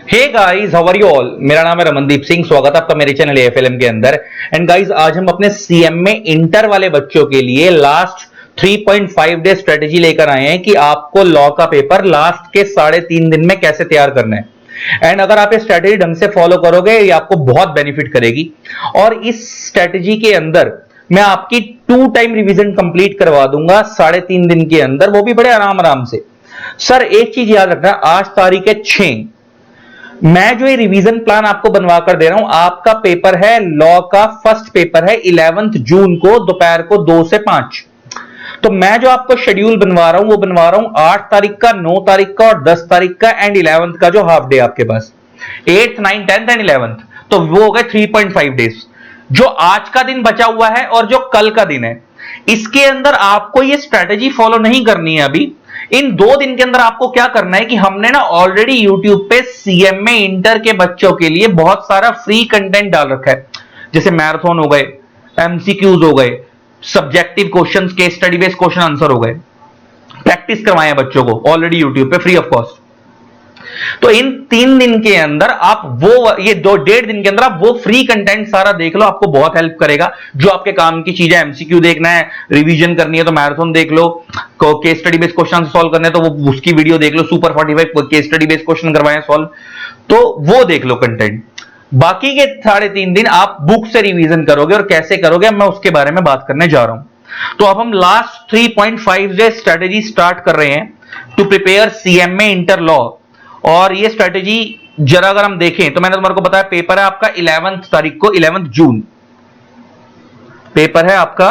Hey guys, how are you all. मेरा नाम है रमनदीप सिंह। स्वागत है आपका मेरे चैनल एएफएलएम के अंदर। एंड गाइस, आज हम अपने सीएमए इंटर वाले बच्चों के लिए लास्ट 3.5 डे स्ट्रेटेजी लेकर आए हैं कि आपको लॉ का पेपर लास्ट के 3.5 दिन में कैसे तैयार करना है। एंड अगर आप ये स्ट्रेटेजी ढंग से फॉलो करोगे, ये आपको बहुत बेनिफिट करेगी। और इस स्ट्रेटेजी के अंदर मैं आपकी 2 टाइम रिवीजन कंप्लीट करवा दूंगा 3.5 दिन के अंदर, वो भी बड़े आराम आराम से। सर, एक चीज याद रखना, आज तारीख है 6। मैं जो ये रिवीजन प्लान आपको बनवा कर दे रहा हूं, आपका पेपर है लॉ का फर्स्ट पेपर है 11 जून को दोपहर को 2 से 5। तो मैं जो आपको शेड्यूल बनवा रहा हूं वो बनवा रहा हूं 8 तारीख का, 9 तारीख का और 10 तारीख का एंड 11th का जो हाफ डे आपके पास, 8th 9th 10th and 11th। तो वो हो गए 3.5 डेज। जो आज का दिन बचा हुआ है और जो कल का दिन है, इसके अंदर आपको ये स्ट्रेटेजी फॉलो नहीं करनी है। अभी इन 2 दिन के अंदर आपको क्या करना है कि हमने ना ऑलरेडी YouTube पे सीएमए इंटर के बच्चों के लिए बहुत सारा फ्री कंटेंट डाल रखा है, जैसे मैराथन हो गए, एमसीक्यूज हो गए, subjective questions, case study based question answer हो गए, प्रैक्टिस करवाए हैं बच्चों को ऑलरेडी YouTube पे फ्री ऑफ कॉस्ट। तो इन 3 दिन के अंदर आप वो, ये 2.5 दिन के अंदर आप वो फ्री कंटेंट सारा देख लो, आपको बहुत हेल्प करेगा। जो आपके काम की चीजें, एमसीक्यू देखना है, रिवीजन करनी है तो मैराथन देख लो, case study based question solve करने तो वो उसकी वीडियो देख लो, super 45 case study based question करवाए सॉल्व, तो वो देख लो कंटेंट। बाकी के 3.5 दिन आप बुक से रिवीजन करोगे, और कैसे करोगे मैं उसके बारे में बात करने जा रहा हूं। तो अब हम लास्ट 3.5 डे स्ट्रेटेजी स्टार्ट कर रहे हैं to prepare CMA inter law. और ये स्ट्रेटेजी जरा अगर हम देखें तो मैंने तुम्हारे को बताया, पेपर है आपका 11 तारीख को, 11 जून पेपर है आपका।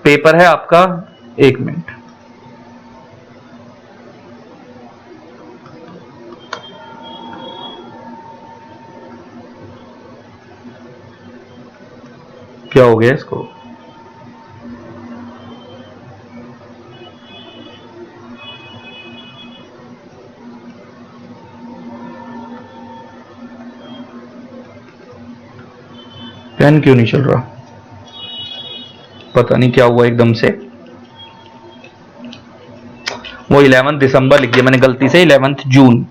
पेपर है आपका, 1 मिनट, क्या हो गया इसको? पेन क्यों नहीं चल रहा, पता नहीं क्या हुआ एकदम से। वो 11 दिसंबर लिख दिया मैंने गलती से, 11 जून।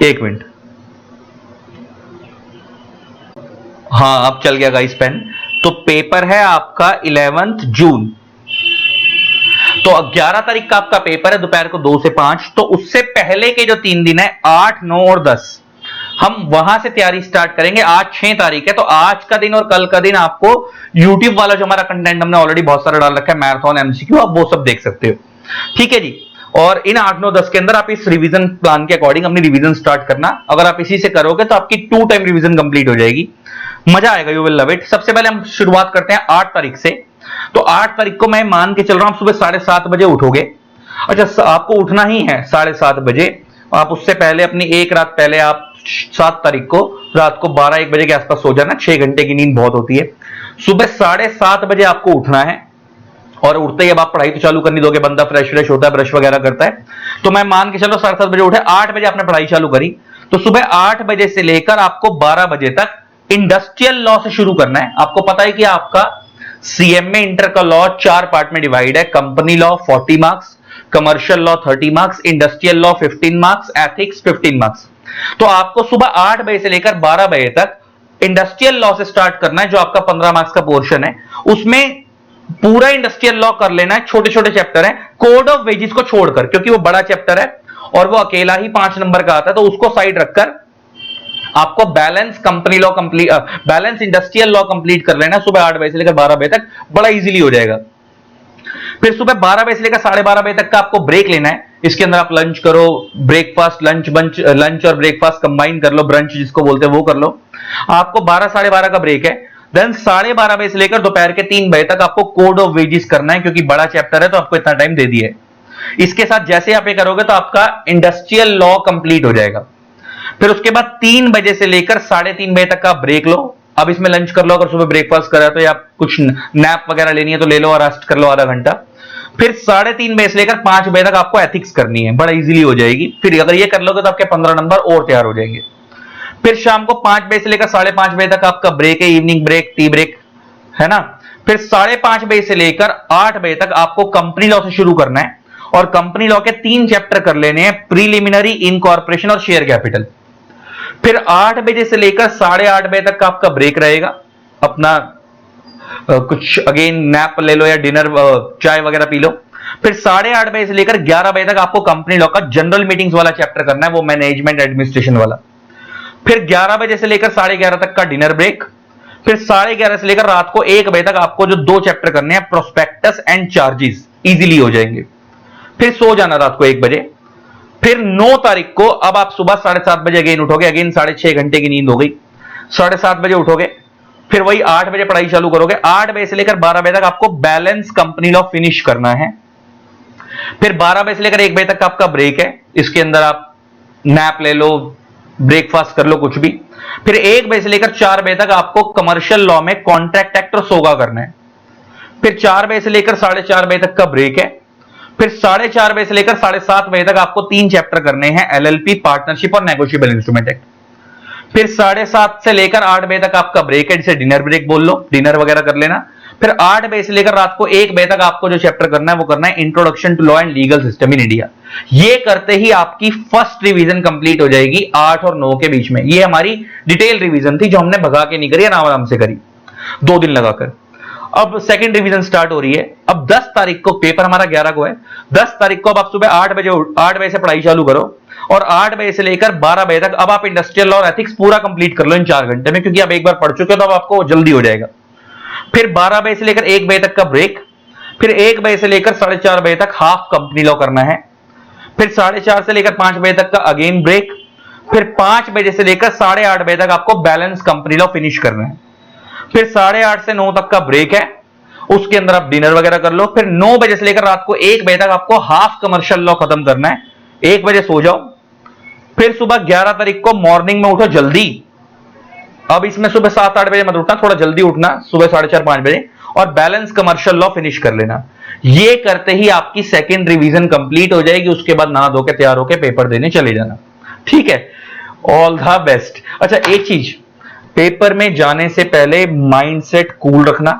एक मिनट, हाँ अब चल गया गाइस पेन। तो पेपर है आपका 11 जून, तो 11 तारीख का आपका पेपर है दोपहर को 2 से 5। तो उससे पहले के जो 3 दिन है, 8, 9 और 10, हम वहां से तैयारी स्टार्ट करेंगे। आज 6 तारीख है, तो आज का दिन और कल का दिन आपको YouTube वाला जो हमारा कंटेंट हमने ऑलरेडी बहुत सारा डाल रखा है, मैराथन, एमसीक्यू, आप वो सब देख सकते हो, ठीक है जी। और इन 8, 9, 10 के अंदर आप इस रिवीजन प्लान के अकॉर्डिंग अपनी रिवीजन स्टार्ट करना। अगर आप इसी से करोगे तो आपकी 2 टाइम रिवीजन कंप्लीट हो जाएगी, मजा आएगा, यू विल लव इट। सबसे पहले हम शुरुआत करते हैं 8 तारीख से। तो 8 तारीख को मैं मान के चल रहा हूं सुबह 7:30 बजे उठोगे। अच्छा, आपको उठना ही है 7:30 बजे। आप उससे पहले अपनी एक रात पहले आप 7 तारीख को रात को 12-1 बजे के आसपास सो जाना। 6 घंटे की नींद बहुत होती है। सुबह 7:30 बजे आपको उठना है, और उठते ही अब आप पढ़ाई तो चालू करनी दोगे, बंदा फ्रेश होता है, ब्रश वगैरह करता है। तो मैं मान के चलो 7:30 बजे उठे, 8 बजे आपने पढ़ाई चालू करी। तो सुबह 8 बजे से लेकर आपको 12 बजे तक इंडस्ट्रियल लॉ से शुरू करना है। आपको पता है कि आपका सीएमए इंटर का लॉ 4 पार्ट में डिवाइड है। Company law 40 marks, commercial law 30 marks, industrial law 15 marks, ethics 15 marks. तो आपको सुबह 8 बजे से लेकर 12 बजे तक इंडस्ट्रियल लॉ से स्टार्ट करना है, जो आपका 15 मार्क्स का पोर्शन है। उसमें पूरा इंडस्ट्रियल लॉ कर लेना है। छोटे छोटे चैप्टर है, कोड ऑफ वेजेस को छोड़कर, क्योंकि वो बड़ा चैप्टर है और वो अकेला ही 5 नंबर का आता है, तो उसको साइड रखकर आपको balance company law complete, balance industrial law complete कर लेना सुबह 8 बजे से लेकर 12 बजे तक। बड़ा इजीली हो जाएगा। फिर सुबह 12 बजे से लेकर 12:30 बजे तक का आपको ब्रेक लेना है। इसके अंदर आप लंच करो, ब्रेकफास्ट, लंच और ब्रेकफास्ट कंबाइन कर लो, ब्रंच जिसको बोलते हैं वो कर लो। आपको 12, 12:30 का ब्रेक है। देन 12:30 बजे से लेकर दोपहर के 3 बजे तक आपको कोड ऑफ वेजेस करना है, क्योंकि बड़ा चैप्टर है तो आपको इतना टाइम दे दिया है। इसके साथ जैसे आप ये करोगे तो आपका इंडस्ट्रियल लॉ कंप्लीट हो जाएगा। फिर उसके बाद 3 बजे से लेकर 3:30 बजे तक का ब्रेक लो। अब इसमें लंच कर लो, अगर सुबह ब्रेकफास्ट करा तो, या कुछ नैप वगैरह लेनी है तो ले लो और रेस्ट कर लो आधा घंटा। फिर 3:30 बजे से लेकर 5 बजे तक आपको एथिक्स करनी है, बड़ा इजीली हो जाएगी। फिर अगर ये कर लोगे तो आपके 15 नंबर और तैयार हो जाएंगे। फिर शाम को 5 बजे से लेकर 5:30 बजे तक आपका ब्रेक है, इवनिंग ब्रेक, टी ब्रेक, है ना। फिर 5:30 बजे से लेकर 8 बजे तक आपको कंपनी लॉ से शुरू करना है और कंपनी लॉ के 3 चैप्टर कर लेने हैं, प्रीलिमिनरी, इनकॉर्पोरेशन और शेयर कैपिटल। फिर 8 बजे से लेकर 8:30 बजे तक का आपका ब्रेक रहेगा, अपना कुछ अगेन नैप ले लो या डिनर चाय वगैरह पी लो। फिर 8:30 बजे से लेकर 11 बजे तक आपको कंपनी लॉ का जनरल मीटिंग्स वाला चैप्टर करना है, वो मैनेजमेंट एडमिनिस्ट्रेशन वाला। फिर 11 बजे से लेकर 11:30 तक का डिनर ब्रेक। फिर 11:30 से लेकर रात को 1 बजे तक आपको जो 2 चैप्टर करने हैं, प्रोस्पेक्टस एंड चार्जेस, इजीली हो जाएंगे। फिर सो जाना रात को 1 बजे। फिर 9 तारीख को अब आप सुबह 7:30 बजे अगेन उठोगे, अगेन 6.5 घंटे की नींद हो गई, 7:30 बजे उठोगे। फिर वही 8 बजे पढ़ाई चालू करोगे, 8 बजे से लेकर 12 बजे तक आपको बैलेंस कंपनी लॉ फिनिश करना है। फिर 12 बजे से लेकर 1 बजे तक आपका ब्रेक है, इसके अंदर आप नैप ले लो, ब्रेकफास्ट कर लो, कुछ भी। फिर 1 बजे से लेकर 4 बजे तक आपको कमर्शियल लॉ में कॉन्ट्रैक्ट एक्ट और सोगा करना है। फिर 4 बजे से लेकर 4:30 बजे तक का ब्रेक है। फिर 4:30 बजे से लेकर 7:30 बजे तक आपको 3 चैप्टर करने हैं, एलएलपी, पार्टनरशिप और नेगोशिएबल इंस्ट्रूमेंट एक्ट। फिर 7:30 से लेकर 8 बजे तक आपका ब्रेक है, जिसे डिनर ब्रेक बोल लो, डिनर वगैरह कर लेना। फिर 8 बजे से लेकर रात को 1 बजे तक आपको जो चैप्टर करना है वो करना है introduction to law and legal system in India. ये करते ही आपकी फर्स्ट रिवीजन कंप्लीट हो जाएगी 8 और 9 के बीच में। ये हमारी डिटेल रिवीजन थी जो हमने भगा के नहीं करी, आराम आराम से करी 2 दिन लगाकर। अब सेकंड रिवीजन स्टार्ट हो रही है। अब 10 तारीख को पेपर हमारा 11 को है। 10 तारीख को अब आप सुबह 8 बजे से पढ़ाई चालू करो और 8 बजे से लेकर 12 बजे तक अब आप इंडस्ट्रियल लॉ और एथिक्स पूरा कंप्लीट कर लो इन 4 घंटे में, क्योंकि आप एक बार पढ़ चुके हो तो अब आपको जल्दी हो जाएगा। फिर 12 बजे से लेकर 1 बजे तक का ब्रेक। फिर 1 बजे से लेकर 4:30 बजे तक हाफ कंपनी लॉ करना है। फिर 4:30 से लेकर 5 बजे तक का अगेन ब्रेक। फिर 5 बजे से लेकर 8:30 बजे तक आपको बैलेंस कंपनी लॉ फिनिश करना है। फिर 8:30 से 9 तक का ब्रेक है, उसके अंदर आप डिनर वगैरह कर लो। फिर 9 बजे से लेकर रात को 1 बजे तक आपको हाफ कमर्शियल लॉ खत्म करना है, 1 बजे सो जाओ। फिर सुबह 11 तारीख को मॉर्निंग में उठो जल्दी। अब इसमें सुबह 7-8 बजे मत उठना, थोड़ा जल्दी उठना, सुबह 4:30-5 बजे, और बैलेंस कमर्शियल लॉ फिनिश कर लेना। ये करते ही आपकी सेकंड रिवीजन कंप्लीट हो जाएगी। उसके बाद नहा धो के तैयार होके पेपर देने चले जाना, ठीक है। All the best. अच्छा, एक चीज, पेपर में जाने से पहले माइंडसेट कूल रखना।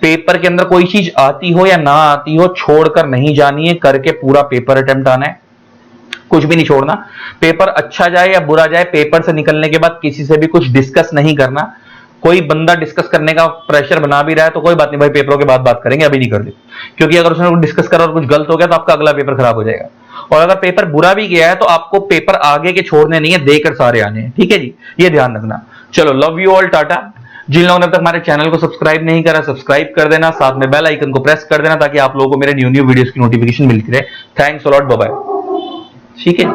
पेपर के अंदर कोई चीज आती हो या ना आती हो छोड़कर नहीं जानी है, करके पूरा पेपर अटेम्प्ट आना है, कुछ भी नहीं छोड़ना। पेपर अच्छा जाए या बुरा जाए, पेपर से निकलने के बाद किसी से भी कुछ डिस्कस नहीं करना। कोई बंदा डिस्कस करने का प्रेशर बना भी रहा है तो कोई बात नहीं भाई, पेपरों के बाद बात करेंगे, अभी नहीं कर ले, क्योंकि अगर उसने डिस्कस करा और कुछ गलत हो गया तो आपका अगला पेपर खराब हो जाएगा। और अगर पेपर बुरा भी गया है तो आपको पेपर आगे के छोड़ने नहीं है, देकर सारे आने हैं, ठीक है जी, ये ध्यान रखना। चलो, लव यू ऑल, टाटा। जिन लोगों ने अब तक हमारे चैनल को सब्सक्राइब नहीं करा, सब्सक्राइब कर देना, साथ में बेल आइकन को प्रेस कर देना ताकि आप लोगों को मेरे न्यू वीडियोस की नोटिफिकेशन मिलती रहे। Thanks a lot, bye bye, ठीक है।